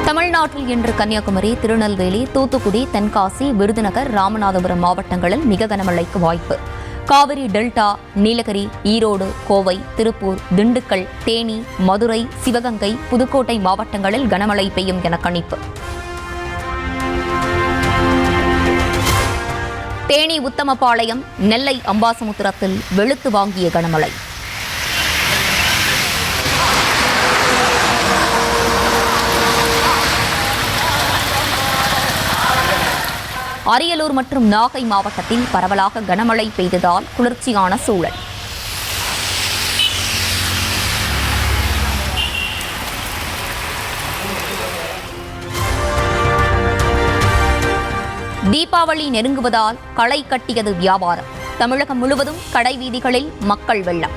தமிழ்நாட்டில் இன்று கன்னியாகுமரி, திருநெல்வேலி, தூத்துக்குடி, தென்காசி, விருதுநகர், ராமநாதபுரம் மாவட்டங்களில் மிக கனமழைக்கு வாய்ப்பு. காவிரி டெல்டா, நீலகிரி, ஈரோடு, கோவை, திருப்பூர், திண்டுக்கல், தேனி, மதுரை, சிவகங்கை, புதுக்கோட்டை மாவட்டங்களில் கனமழை பெய்யும் என கணிப்பு. தேனி உத்தமபாளையம், நெல்லை அம்பாசமுத்திரத்தில் வெளுத்து வாங்கிய கனமழை. அரியலூர் மற்றும் நாகை மாவட்டத்தில் பரவலாக கனமழை பெய்ததால் குளிர்ச்சியான சூழல். தீபாவளி நெருங்குவதால் களை கட்டியது வியாபாரம். தமிழகம் முழுவதும் கடை வீதிகளில் மக்கள் வெள்ளம்.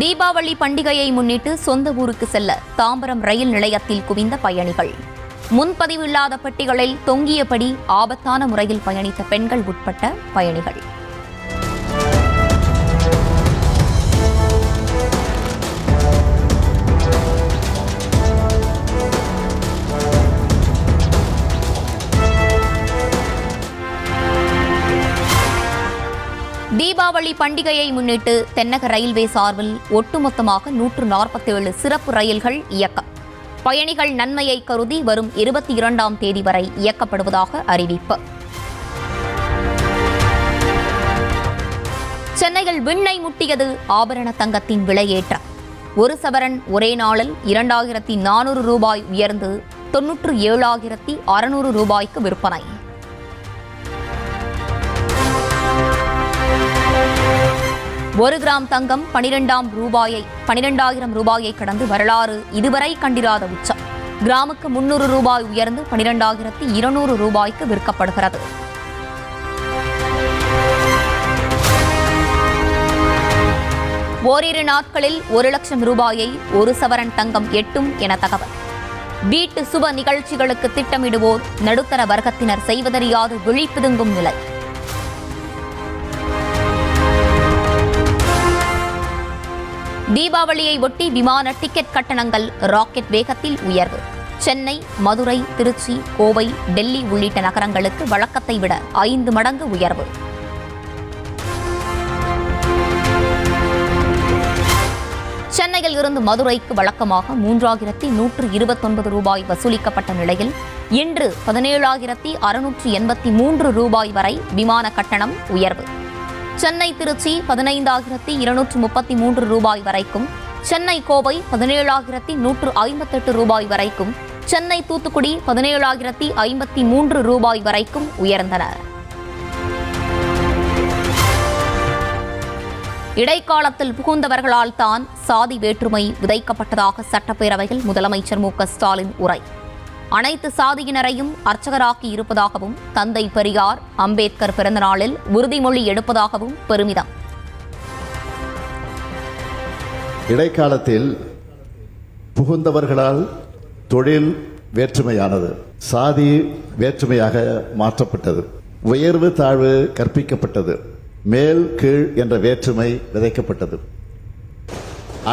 தீபாவளி பண்டிகையை முன்னிட்டு சொந்த ஊருக்கு செல்ல தாம்பரம் ரயில் நிலையத்தில் குவிந்த பயணிகள். முன்பதிவு இல்லாத பெட்டிகளில் தொங்கியபடி ஆபத்தான முறையில் பயணித்த பெண்கள் உட்பட்ட பயணிகள். தீபாவளி பண்டிகையை முன்னிட்டு தென்னக ரயில்வே சார்பில் ஒட்டுமொத்தமாக 147 சிறப்பு ரயில்கள் இயக்கம். பயணிகள் நன்மையை கருதி வரும் 22ஆம் தேதி வரை இயக்கப்படுவதாக அறிவிப்பு. சென்னையில் விண்ணை முட்டியது ஆபரண தங்கத்தின் விலையேற்றம். ஒரு சவரன் ஒரே நாளில் 2400 ரூபாய் உயர்ந்து 97,600 ரூபாய்க்கு விற்பனை. ஒரு கிராம் தங்கம் 12,000 ரூபாயை கடந்து வரலாறு இதுவரை கண்டிராத உச்சம். கிராமுக்கு 300 ரூபாய் உயர்ந்து 12,200 ரூபாய்க்கு விற்கப்படுகிறது. ஓரிரு நாட்களில் 1,00,000 ரூபாயை ஒரு சவரன் தங்கம் எட்டும் என தகவல். வீட்டு சுப நிகழ்ச்சிகளுக்கு திட்டமிடுவோர் நடுத்தர வர்க்கத்தினர் செய்வதறியாது விழிப்புதுங்கும் நிலை. தீபாவளியை ஒட்டி விமான டிக்கெட் கட்டணங்கள் ராக்கெட் வேகத்தில் உயர்வு. சென்னை, மதுரை, திருச்சி, கோவை, டெல்லி உள்ளிட்ட நகரங்களுக்கு வழக்கத்தை விட 5 மடங்கு உயர்வு. சென்னையில் இருந்து மதுரைக்கு வழக்கமாக 3,129 ரூபாய் வசூலிக்கப்பட்ட நிலையில் இன்று 17,683 ரூபாய் வரை விமான கட்டணம் உயர்வு. சென்னை திருச்சி 15,233 ரூபாய் வரைக்கும், சென்னை கோவை 17,158 ரூபாய் வரைக்கும், சென்னை தூத்துக்குடி 17,053 ரூபாய் வரைக்கும் உயர்ந்தன. இடைக்காலத்தில் புகுந்தவர்களால் தான் சாதி வேற்றுமை விதைக்கப்பட்டதாக சட்டப்பேரவையில் முதலமைச்சர் மு.க.ஸ்டாலின் உரை. அனைத்து சாதியினரையும் அர்ச்சகராக்கி இருப்பதாகவும், தந்தை பெரியார், அம்பேத்கர் பிறந்தநாளில் உறுதிமொழி எடுப்பதாகவும் பெருமிதம். இடைக்காலத்தில் புகுந்தவர்களால் தொழில் வேற்றுமையானது, சாதி வேற்றுமையாக மாற்றப்பட்டது, உயர்வு தாழ்வு கற்பிக்கப்பட்டது, மேல் கீழ் என்ற வேற்றுமை விதைக்கப்பட்டது.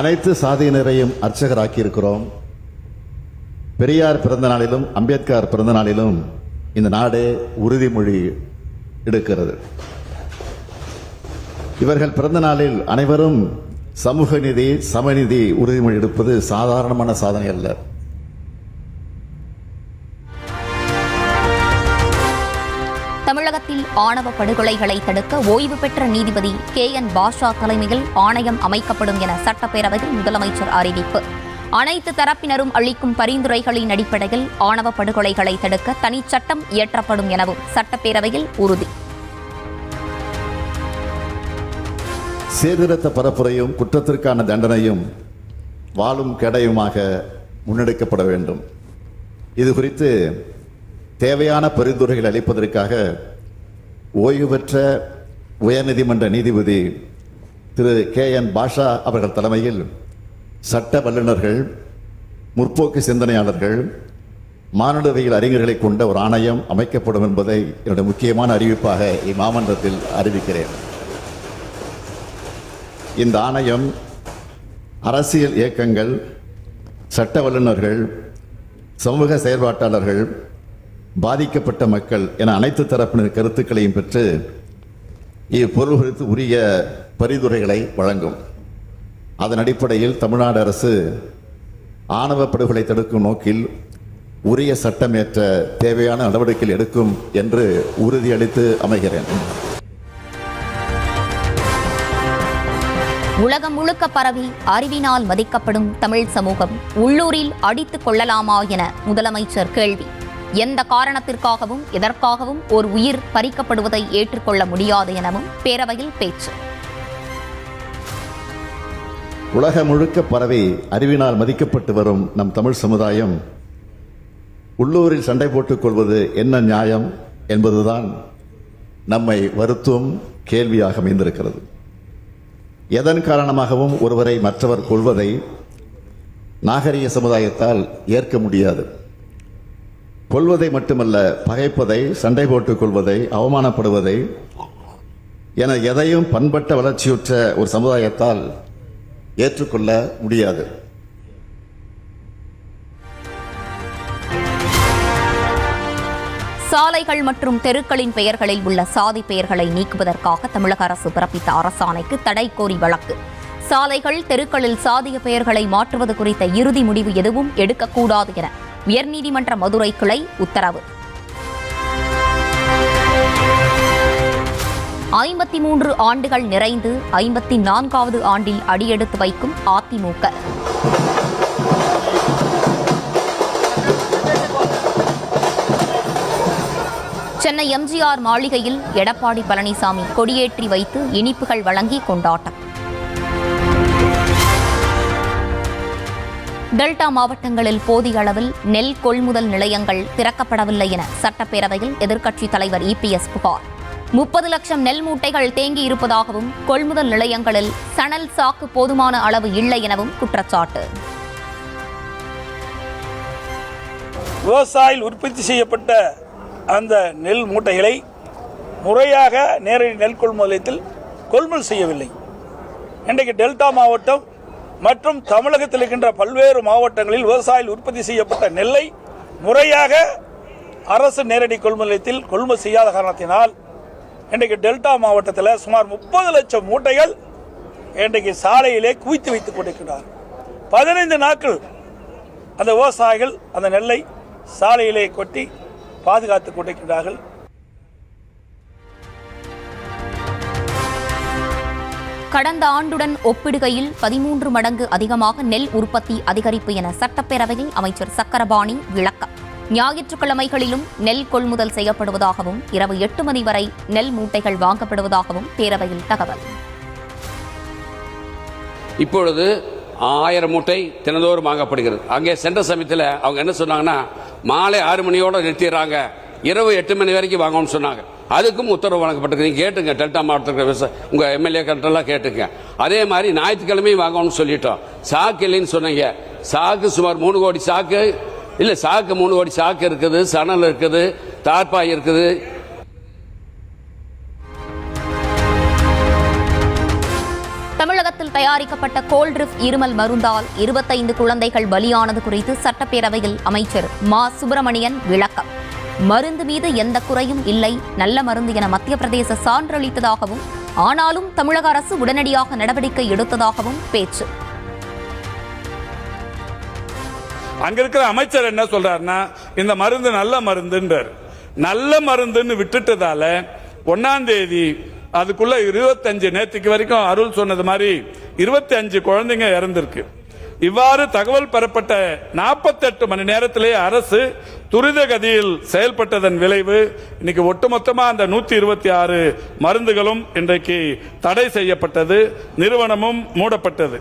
அனைத்து சாதியினரையும் அர்ச்சகராக்கி இருக்கிறோம். பெரியார் பிறந்த நாளிலும் அம்பேத்கர் பிறந்த நாளிலும் இந்த நாடே உறுதிமொழி எடுக்கிறது. இவர்கள் பிறந்த நாளில் அனைவரும் சமூக நீதி, சமநீதி உறுதிமொழி எடுப்பது சாதாரணமான சாதனை அல்ல. தமிழகத்தில் ஆணவ படுகொலைகளை தடுக்க ஓய்வு பெற்ற நீதிபதி KN பாஷா தலைமையில் ஆணையம் அமைக்கப்படும் என சட்டப்பேரவையில் முதலமைச்சர் அறிவிப்பு. அனைத்து தரப்பினரும் அளிக்கும் பரிந்துரைகளின் அடிப்படையில் ஆணவ படுகொலைகளை தடுக்க தனிச்சட்டம் இயற்றப்படும் எனவும் சட்டப்பேரவையில் உறுதி. சீர்திருத்த பரப்புரையும் குற்றத்திற்கான தண்டனையும் வாழும் கெடையுமாக முன்னெடுக்கப்பட வேண்டும். இது குறித்து தேவையான பரிந்துரைகள் அளிப்பதற்காக ஓய்வு பெற்ற உயர்நீதிமன்ற நீதிபதி திரு KN பாஷா அவர்கள் தலைமையில் சட்ட வல்லுநர்கள், முற்போக்கு சிந்தனையாளர்கள், மானுடவியல் அறிஞர்களை கொண்ட ஒரு ஆணையம் அமைக்கப்படும் என்பதை என்னுடைய முக்கியமான அறிவிப்பாக இம்மாமன்றத்தில் அறிவிக்கிறேன். இந்த ஆணையம் அரசியல் இயக்கங்கள், சட்ட வல்லுநர்கள், சமூக செயற்பாட்டாளர்கள், பாதிக்கப்பட்ட மக்கள் என அனைத்து தரப்பினர் கருத்துக்களையும் பெற்று இப்பொருள் குறித்து உரிய பரிந்துரைகளை வழங்கும். அதன் அடிப்படையில் தமிழ்நாடு அரசு ஆணவ படுகொலை தடுக்கும் நோக்கில் உரிய சட்டமேற்ற தேவையான நடவடிக்கைகள் எடுக்கும் என்று உறுதியளித்து அமைகிறேன். உலகம் முழுக்க பரவி அறிவினால் மதிக்கப்படும் தமிழ் சமூகம் உள்ளூரில் அடித்துக் கொள்ளலாமா என முதலமைச்சர் கேள்வி. எந்த காரணத்திற்காகவும் எதற்காகவும் ஒரு உயிர் பறிக்கப்படுவதை ஏற்றுக்கொள்ள முடியாது எனவும் பேரவையில் பேச்சு. உலகம் முழுக்க பரவி அறிவினால் மதிக்கப்பட்டு வரும் நம் தமிழ் சமுதாயம் உள்ளூரில் சண்டை போட்டுக் கொள்வது என்ன நியாயம் என்பதுதான் நம்மை வருத்தும் கேள்வியாக அமைந்திருக்கிறது. எதன் காரணமாகவும் ஒருவரை மற்றவர் கொள்வதை நாகரிக சமுதாயத்தால் ஏற்க முடியாது. கொள்வதை மட்டுமல்ல, பகைப்பதை, சண்டை போட்டுக் கொள்வதை, அவமானப்படுவதை என எதையும் பண்பட்ட வளர்ச்சியுற்ற ஒரு சமுதாயத்தால் ஏற்றுக்கொள்ள முடியாது. சாலைகள் மற்றும் தெருக்களின் பெயர்களில் உள்ள சாதி பெயர்களை நீக்குவதற்காக தமிழக அரசு பிறப்பித்த அரசாணைக்கு தடை கோரி வழக்கு. சாலைகள், தெருக்களில் சாதிய பெயர்களை மாற்றுவது குறித்த இறுதி முடிவு எதுவும் எடுக்கக்கூடாது என உயர்நீதிமன்ற மதுரை கிளை உத்தரவு. 53 ஆண்டுகள் நிறைந்து 54வது ஆண்டில் அடியெடுத்து வைக்கும் அதிமுக. சென்னை எம்ஜிஆர் மாளிகையில் எடப்பாடி பழனிசாமி கொடியேற்றி வைத்து இனிப்புகள் வழங்கி கொண்டாட்டம். டெல்டா மாவட்டங்களில் போதிய அளவில் நெல் கொள்முதல் நிலையங்கள் திறக்கப்படவில்லை என சட்டப்பேரவையில் எதிர்க்கட்சித் தலைவர் இபிஎஸ் புகார். 30 லட்சம் நெல் மூட்டைகள் தேங்கி இருப்பதாகவும் கொள்முதல் நிலையங்களில் சணல் சாக்கு போதுமான அளவு இல்லை எனவும் குற்றச்சாட்டு. விவசாயிகள் உற்பத்தி செய்யப்பட்ட அந்த நெல் மூட்டைகளை முறையாக நேரடி நெல் கொள்முதலத்தில் கொள்முதல் செய்யவில்லை. இன்றைக்கு டெல்டா மாவட்டம் மற்றும் தமிழகத்தில் இருக்கின்ற பல்வேறு மாவட்டங்களில் விவசாயிகள் உற்பத்தி செய்யப்பட்ட நெல்லை முறையாக அரசு நேரடி கொள்முதலத்தில் கொள்முதல் செய்யாத காரணத்தினால் இன்றைக்கு டெல்டா மாவட்டத்தில் சுமார் 30 லட்சம் மூட்டைகள் இன்றைக்கு சாலையிலே குவித்து வைத்துக் கொண்டிருக்கிறார். 15 நாட்கள் அந்த விவசாயிகள் அந்த நெல்லை சாலையிலே கொட்டி பாதுகாத்துக் கொண்டிருக்கிறார்கள். கடந்த ஆண்டுடன் ஒப்பிடுகையில் 13 மடங்கு அதிகமாக நெல் உற்பத்தி அதிகரிப்பு என சட்டப்பேரவையில் அமைச்சர் சக்கரபாணி விளக்கம். ஞாயிற்றுக்கிழமைகளிலும் நெல் கொள்முதல் செய்யப்படுவதாகவும் இரவு 8 மணி வரை நெல் மூட்டைகள் வாங்கப்படுவதாகவும் பேரவையில் தகவல். இப்பொழுது 1000 மூட்டை தினந்தோறும் வாங்கப்படுகிறது. அங்கே சென்ற சமயத்தில் அவங்க என்ன சொன்னாங்கன்னா, மாலை 6 மணியோடு நிறுத்திடுறாங்க, இரவு 8 மணி வரைக்கும் வாங்கணும்னு சொன்னாங்க. அதுக்கும் உத்தரவு வழங்கப்பட்டிருக்கு. நீங்கள் கேட்டுங்க, டெல்டா மாவட்டத்தில் உங்கள் எம்எல்ஏ கரெக்டெல்லாம் கேட்டுங்க. அதே மாதிரி ஞாயிற்றுக்கிழமையும் வாங்கணும்னு சொல்லிட்டோம். சாக்கு இல்லைன்னு சொன்னீங்க. சாக்கு சுமார் 3 கோடி சாக்கு இல்லை, சாக்கு 3 கோடி சாக்கு இருக்குது, சணல் இருக்குது, தார்பாய் இருக்குது. தமிழகத்தில் தயாரிக்கப்பட்ட கோல்ட்ரிப் இருமல் மருந்தால் 25 குழந்தைகள் பலியானது குறித்து சட்டப்பேரவையில் அமைச்சர் மா சுப்பிரமணியன் விளக்கம். மருந்து மீது எந்த குறையும் இல்லை, நல்ல மருந்து என மத்திய பிரதேச சான்றளித்ததாகவும் ஆனாலும் தமிழக அரசு உடனடியாக நடவடிக்கை எடுத்ததாகவும் பேச்சு. அங்க இருக்கிற அமைச்சர் என்ன சொல்றாருன்னா, இந்த மருந்து நல்ல மருந்துன்றார். நல்ல மருந்துன்னு விட்டுட்டதால 1ஆம் தேதி அதுக்குள்ள 25 நேற்றுக்கு வரைக்கும் அருள் சொன்னது மாதிரி 25 குழந்தைங்க இறந்திருக்கு. இவ்வாறு தகவல் பெறப்பட்ட 48 மணி நேரத்திலே அரசு துரித கதியில் செயல்பட்டதன் விளைவு இன்னைக்கு ஒட்டுமொத்தமா அந்த 126 மருந்துகளும் இன்றைக்கு தடை செய்யப்பட்டது, நிறுவனமும் மூடப்பட்டது.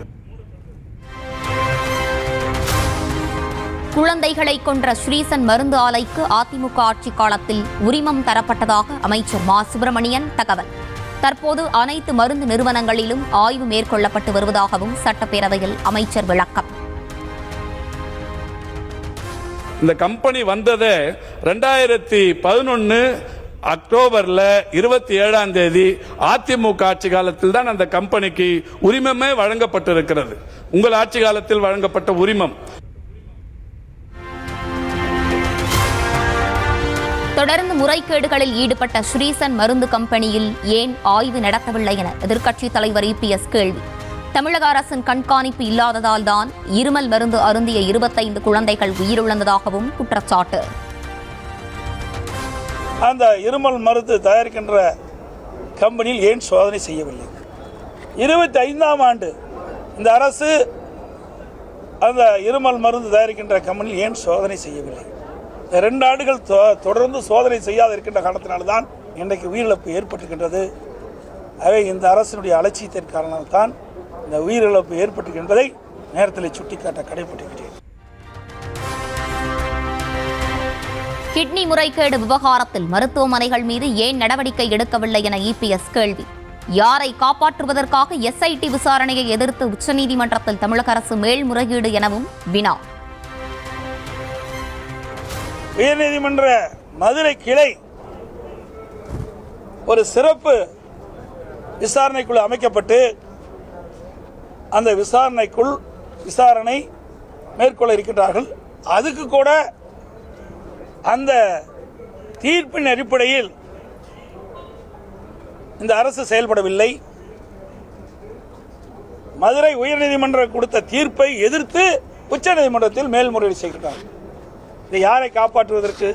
குழந்தைகளை கொன்ற ஸ்ரீசன் மருந்து ஆலைக்கு அதிமுக ஆட்சி காலத்தில் உரிமம் தரப்பட்டதாக அமைச்சர் மா சுப்பிரமணியன் தகவல். தற்போது அனைத்து மருந்து நிறுவனங்களிலும் ஆய்வு மேற்கொள்ளப்பட்டு வருவதாகவும் சட்டப்பேரவையில் அமைச்சர் விளக்கம். இந்த கம்பெனி வந்ததே 2011 அக்டோபர்ல 27ஆம் தேதி அதிமுக ஆட்சி காலத்தில் தான் அந்த கம்பெனிக்கு உரிமமே வழங்கப்பட்டிருக்கிறது. உங்கள் ஆட்சி காலத்தில் வழங்கப்பட்ட உரிமம். தொடர்ந்து முறைகேடுகளில் ஈடுபட்ட ஸ்ரீசன் மருந்து கம்பெனியில் ஏன் ஆய்வு நடத்தவில்லை என எதிர்க்கட்சித் தலைவர் EPS கேள்வி. தமிழக அரசின் கண்காணிப்பு இல்லாததால் தான் இருமல் மருந்து அருந்திய 25 குழந்தைகள் உயிரிழந்ததாகவும் குற்றச்சாட்டு. அந்த இருமல் மருந்து தயாரிக்கின்ற கம்பெனியில் ஏன் சோதனை செய்யவில்லை? 25ஆம் ஆண்டு இந்த அரசு அந்த இருமல் மருந்து தயாரிக்கின்ற கம்பெனியில் ஏன் சோதனை செய்யவில்லை? 2 ஆண்டுகள் தொடர்ந்து சோதனை செய்யாது இருக்கின்ற காரணத்தினால்தான் இன்றைக்கு உயிரிழப்பு ஏற்பட்டிருக்கின்றது. ஆகவே இந்த அரசினுடைய அலட்சியத்தின் காரணத்தால் இந்த உயிரிழப்பு ஏற்பட்டிருக்கின்றதை நேரத்தில் சுட்டிக்காட்ட கடைபிடிக்கிறேன். கிட்னி முறைகேடு விவகாரத்தில் மருத்துவமனைகள் மீது ஏன் நடவடிக்கை எடுக்கவில்லை என EPS கேள்வி. யாரை காப்பாற்றுவதற்காக SIT விசாரணையை எதிர்த்து உச்சநீதிமன்றத்தில் தமிழக அரசு மேல்முறையீடு எனவும் வினா. உயர்நீதிமன்ற மதுரை கிளை ஒரு சிறப்பு விசாரணைக்குழு அமைக்கப்பட்டு அந்த விசாரணை மேற்கொள்ள இருக்கின்றார்கள். அதுக்கு கூட அந்த தீர்ப்பின் அடிப்படையில் இந்த அரசு செயல்படவில்லை. மதுரை உயர்நீதிமன்றம் கொடுத்த தீர்ப்பை எதிர்த்து உச்சநீதிமன்றத்தில் மேல்முறையீடு செய்கிறார்கள். இதை யாரை காப்பாற்றுவதற்கு?